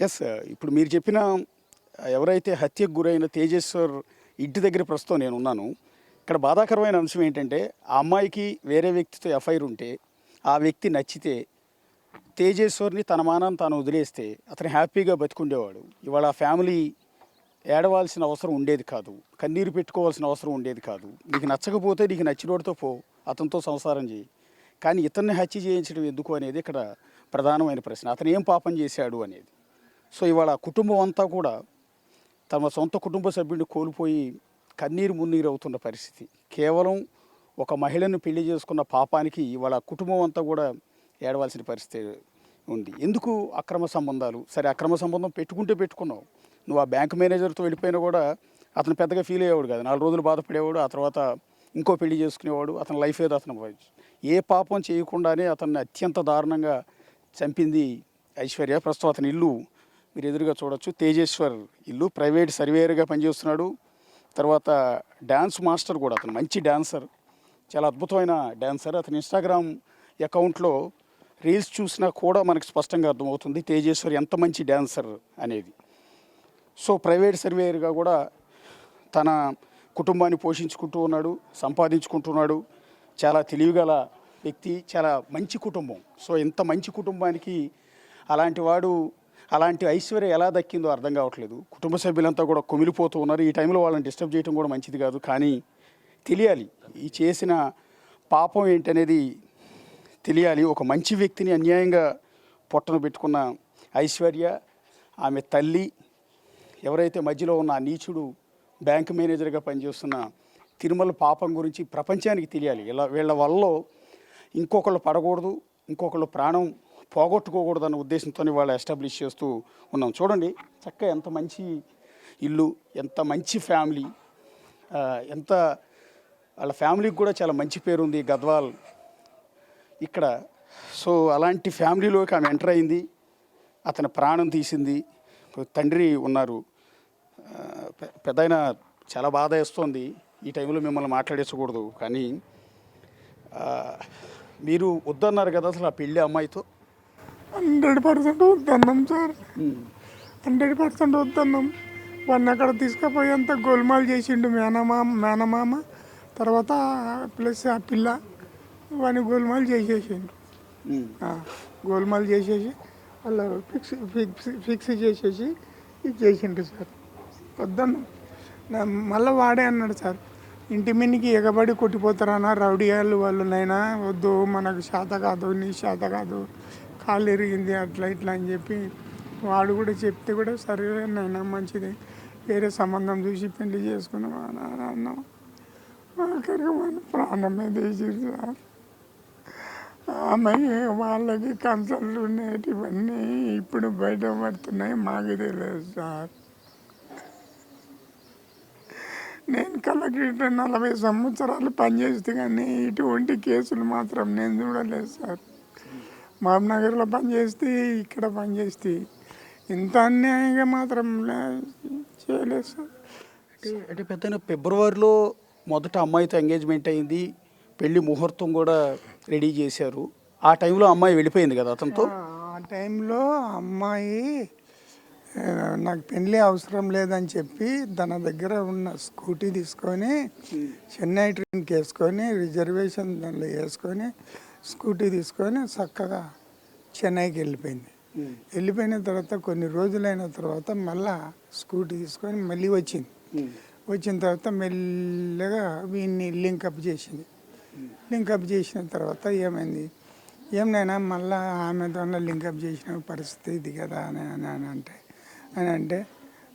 Yes. ఇప్పుడు మీరు చెప్పిన ఎవరైతే హత్యకు గురైన తేజేశ్వర్ ఇంటి దగ్గర ప్రస్తుతం నేనున్నాను. ఇక్కడ బాధాకరమైన అంశం ఏంటంటే, ఆ అమ్మాయికి వేరే వ్యక్తితో ఎఫ్ఐఆర్ ఉంటే, ఆ వ్యక్తి నచ్చితే, తేజేశ్వర్‌ని తన మానాన తాను వదిలేస్తే, అతను హ్యాపీగా బతికుండేవాడు. ఇవాళ ఆ ఫ్యామిలీ ఏడవాల్సిన అవసరం ఉండేది కాదు. కన్నీరు పెట్టుకోవాల్సిన అవసరం ఉండేది కాదు. నీకు నచ్చకపోతే నీకు నచ్చినోడితో పో, అతనితో సంసారం చెయ్యి. కానీ ఇతన్ని హత్య చేయించడం ఎందుకు అనేది ఇక్కడ ప్రధానమైన ప్రశ్న. అతను ఏం పాపం చేశాడు అనేది. సో ఇవాళ కుటుంబం అంతా కూడా తమ సొంత కుటుంబ సభ్యుడిని కోల్పోయి కన్నీరు మున్నీరు అవుతున్న పరిస్థితి. కేవలం ఒక మహిళను పెళ్లి చేసుకున్న పాపానికి ఇవాళ కుటుంబం అంతా కూడా ఏడవలసిన పరిస్థితి ఉంది. ఎందుకు అక్రమ సంబంధాలు? సరే, అక్రమ సంబంధం పెట్టుకుంటే పెట్టుకున్నావు. నువ్వు ఆ బ్యాంక్ మేనేజర్తో వెళ్ళిపోయినా కూడా అతను పెద్దగా ఫీల్ అయ్యేవాడు కాదు. 4 రోజులు బాధపడేవాడు. ఆ తర్వాత ఇంకో పెళ్లి చేసుకునేవాడు. అతని లైఫ్ ఏదో అతను ఏ పాపం చేయకుండానే అతన్ని అత్యంత దారుణంగా చంపింది ఐశ్వర్య. ప్రస్తుతం అతని ఇల్లు మీరు ఎదురుగా చూడొచ్చు. తేజేశ్వర్ ఇల్లు. ప్రైవేట్ సర్వేయర్గా పనిచేస్తున్నాడు. తర్వాత డ్యాన్స్ మాస్టర్ కూడా. అతను మంచి డ్యాన్సర్, చాలా అద్భుతమైన డ్యాన్సర్. అతని ఇన్స్టాగ్రామ్ అకౌంట్లో రీల్స్ చూసినా కూడా మనకు స్పష్టంగా అర్థమవుతుంది తేజేశ్వర్ ఎంత మంచి డ్యాన్సర్ అనేది. సో ప్రైవేట్ సర్వేయర్గా కూడా తన కుటుంబాన్ని పోషించుకుంటూ ఉన్నాడు, సంపాదించుకుంటున్నాడు. చాలా తెలివిగల వ్యక్తి, చాలా మంచి కుటుంబం. సో ఇంత మంచి కుటుంబానికి అలాంటి వాడు, అలాంటి ఐశ్వర్య ఎలా దక్కిందో అర్థం కావట్లేదు. కుటుంబ సభ్యులంతా కూడా కుమిలిపోతూ ఉన్నారు. ఈ టైంలో వాళ్ళని డిస్టర్బ్ చేయడం కూడా మంచిది కాదు. కానీ తెలియాలి, ఈ చేసిన పాపం ఏంటనేది తెలియాలి. ఒక మంచి వ్యక్తిని అన్యాయంగా పొట్టను పెట్టుకున్న ఐశ్వర్య, ఆమె తల్లి, ఎవరైతే మధ్యలో ఉన్న ఆ నీచుడు బ్యాంక్ మేనేజర్గా పనిచేస్తున్న తిరుమల పాపం గురించి ప్రపంచానికి తెలియాలి. ఇలా వీళ్ళ వల్ల ఇంకొకళ్ళు పడకూడదు, ఇంకొకళ్ళు ప్రాణం పోగొట్టుకోకూడదు అన్న ఉద్దేశంతో వాళ్ళు ఎస్టాబ్లిష్ చేస్తూ ఉన్నాం. చూడండి చక్కగా ఎంత మంచి ఇల్లు, ఎంత మంచి ఫ్యామిలీ, ఎంత వాళ్ళ ఫ్యామిలీకి కూడా చాలా మంచి పేరు ఉంది గద్వాల్ ఇక్కడ. సో అలాంటి ఫ్యామిలీలోకి ఆమె ఎంటర్ అయింది, అతని ప్రాణం తీసింది. తండ్రి ఉన్నారు. పెద్దయిన చాలా బాధ వేస్తోంది. ఈ టైంలో మిమ్మల్ని మాట్లాడేసకూడదు, కానీ మీరు వద్దన్నారు కదా అసలు ఆ పెళ్ళి అమ్మాయితో? 100% వద్దన్నాం సార్. 100% వద్దన్నాం. వాడిని అక్కడ తీసుకుపోయేంత గోల్మాల్ చేసిండు మేనమామ. తర్వాత ప్లస్ ఆ పిల్ల వాడిని గోల్మాల్ చేసేసిండు. గోల్మాల్ చేసేసి వాళ్ళ ఫిక్స్ చేసేసి ఇది చేసిండు సార్. వద్దన్నా. మళ్ళీ వాడే అన్నాడు సార్, ఇంటి మీదకి ఎగబడి కొట్టిపోతారన్నా రౌడీ వాళ్ళనైనా, వద్దు మనకు శాత కాదు, నీ శాత కాదు, కాళ్ళు ఎరిగింది అట్లా ఇట్లా అని చెప్పి వాడు కూడా చెప్తే కూడా సరే నైనా మంచిది, వేరే సంబంధం చూసి పెళ్లి చేసుకున్నాం అని అన్నాం. ఆఖరికి మన ప్రాణమే తీసిరు సార్. ఆమె వాళ్ళకి కన్సల్ట్ ఉండేటివన్నీ ఇప్పుడు బయట పడుతున్నాయి, మాకు తెలియదు సార్. నేను కలెక్టరేట్ 40 సంవత్సరాలు పనిచేస్తే కానీ ఇటువంటి కేసులు మాత్రం నేను చూడలేదు సార్. మహబూబ్నగర్లో పనిచేస్తే, ఇక్కడ పనిచేస్తే ఇంత అన్యాయంగా మాత్రం చేయలేదు సార్. అంటే పెద్ద ఫిబ్రవరిలో మొదట అమ్మాయితో ఎంగేజ్మెంట్ అయింది, పెళ్లి ముహూర్తం కూడా రెడీ చేశారు. ఆ టైంలో అమ్మాయి వెళ్ళిపోయింది కదా అతనితో. ఆ టైంలో అమ్మాయి నాకు పెళ్ళి అవసరం లేదని చెప్పి తన దగ్గర ఉన్న స్కూటీ తీసుకొని చెన్నై ట్రైన్కి వేసుకొని రిజర్వేషన్ దానిలో వేసుకొని స్కూటీ తీసుకొని చక్కగా చెన్నైకి వెళ్ళిపోయింది. వెళ్ళిపోయిన తర్వాత కొన్ని రోజులైన తర్వాత మళ్ళా స్కూటీ తీసుకొని మళ్ళీ వచ్చింది. వచ్చిన తర్వాత మెల్లగా వీడిని లింకప్ చేసింది. లింకప్ చేసిన తర్వాత ఏమైంది, ఏమైనా మళ్ళీ ఆమెతో లింకప్ చేసిన పరిస్థితి ఇది కదా అని అంటే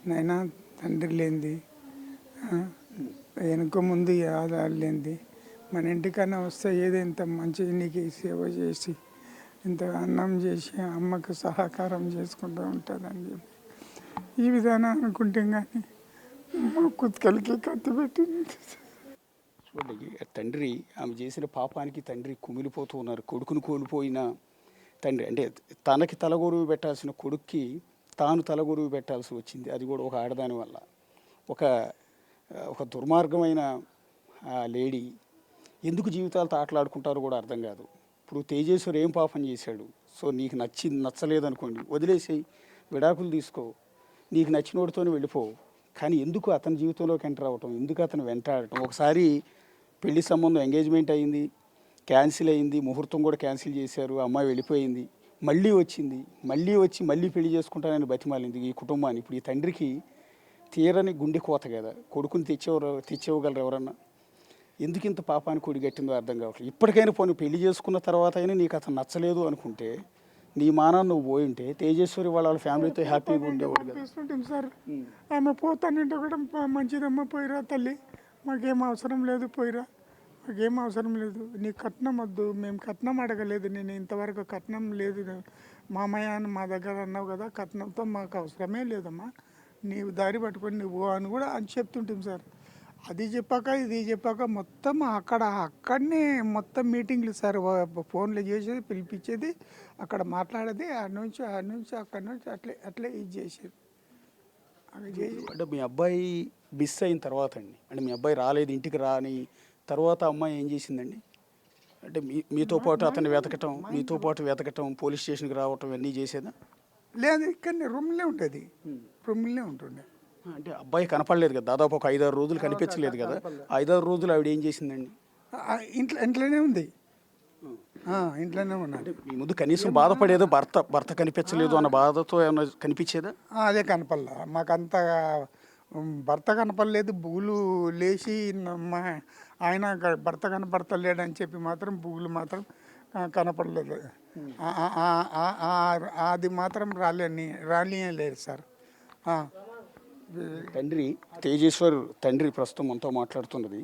నైనా తండ్రి లేనిది, వెనుక ముందు ఆధారం లేనిది, మన ఇంటికన్నా వస్తే ఏదో ఇంత మంచి నీకు సేవ చేసి ఇంత అన్నం చేసి అమ్మకు సహకారం చేసుకుంటూ ఉంటుందని చెప్పి ఈ విధానం అనుకుంటే కానీ మా కుత్కలకి కత్తి పెట్టింది. చూడండి, తండ్రి ఆమె చేసిన పాపానికి తండ్రి కుమిలిపోతూ ఉన్నారు. కొడుకును కోల్పోయిన తండ్రి, అంటే తనకి తలగొరువు పెట్టాల్సిన కొడుక్కి తాను తలగొరువు పెట్టాల్సి వచ్చింది. అది కూడా ఒక ఆడదాని వల్ల. ఒక దుర్మార్గమైన లేడీ ఎందుకు జీవితాలతో ఆటలాడుకుంటారో కూడా అర్థం కాదు. ఇప్పుడు తేజేశ్వర్ ఏం పాపం చేశాడు? సో నీకు నచ్చలేదు అనుకోండి, వదిలేసేయి. విడాకులు తీసుకో, నీకు నచ్చినోడితోనే వెళ్ళిపో. కానీ ఎందుకు అతని జీవితంలోకి ఎంటర్ అవ్వటం, ఎందుకు అతను వెంటాడటం? ఒకసారి పెళ్లి సంబంధం ఎంగేజ్మెంట్ అయింది, క్యాన్సిల్ అయింది, ముహూర్తం కూడా క్యాన్సిల్ చేశారు, అమ్మాయి వెళ్ళిపోయింది, మళ్ళీ వచ్చింది, మళ్ళీ వచ్చి మళ్ళీ పెళ్లి చేసుకుంటానని బతిమాలింది ఈ కుటుంబాన్ని. ఇప్పుడు ఈ తండ్రికి తీరని గుండె కోత కదా, కొడుకుని తెచ్చేవగలరు ఎవరన్నా? ఎందుకు ఇంత పాపానికి కొడిగట్టిందో అర్థం కావట్లేదు. ఇప్పటికైనా పోనీ పెళ్లి చేసుకున్న తర్వాత అయినా నీకు అతను నచ్చలేదు అనుకుంటే, నీ మానాన్ని నువ్వు పోయి ఉంటే తేజేశ్వరి వాళ్ళ ఫ్యామిలీతో హ్యాపీగా ఉండేవాడు కదా. పంపిస్తుంటాం సార్. ఆమె పోతానంటే కూడా మంచిదమ్మ పోయిరా తల్లి, మాకేం అవసరం లేదు, పోయిరా, మాకేం అవసరం లేదు, నీకు కట్నం వద్దు, మేము కట్నం అడగలేదు, నేను ఇంతవరకు కట్నం లేదు మామయ్య అని మా దగ్గర అన్నావు కదా, కట్నంతో మాకు అవసరమే లేదమ్మా, నీవు దారి పట్టుకొని నువ్వు అని కూడా అని చెప్తుంటాం సార్. అది చెప్పాక ఇది చెప్పాక మొత్తం అక్కడనే మొత్తం మీటింగ్లు సార్, ఫోన్లు చేసేది, పిలిపించేది, అక్కడ మాట్లాడేది, అక్కడి నుంచి అట్లే ఇది చేసేది. అవి చేసి అంటే మీ అబ్బాయి మిస్ అయిన తర్వాత అండి, అంటే మీ అబ్బాయి రాలేదు ఇంటికి రాని తర్వాత అమ్మాయి ఏం చేసిందండి? అంటే మీతో పాటు అతన్ని వెతకటం, మీతో పాటు వెతకటం, పోలీస్ స్టేషన్కి రావటం ఇవన్నీ చేసేదా? లేదు, ఇక్కడ రూమ్లే ఉంటుంది, రూమ్లే ఉంటుండే. అంటే అబ్బాయి కనపడలేదు కదా, దాదాపు ఒక 5-6 రోజులు కనిపించలేదు కదా. 5-6 రోజులు ఆవిడ ఏం చేసిందండి? ఇంట్లోనే ఉంది, ఇంట్లోనే ఉన్నాడు. అంటే మీ ముందు కనీసం బాధపడేదో, భర్త కనిపించలేదు అన్న బాధతో ఏమైనా కనిపించేదా? అదే కనపడలా మాకంత, భర్త కనపడలేదు, బుగులు లేచి మా ఆయన భర్త కనపడతలేడని చెప్పి మాత్రం బుగులు మాత్రం కనపడలేదు. అది మాత్రం రాలేలేదు సార్. తండ్రి తేజేశ్వర్ తండ్రి ప్రస్తుతం మనతో మాట్లాడుతున్నది.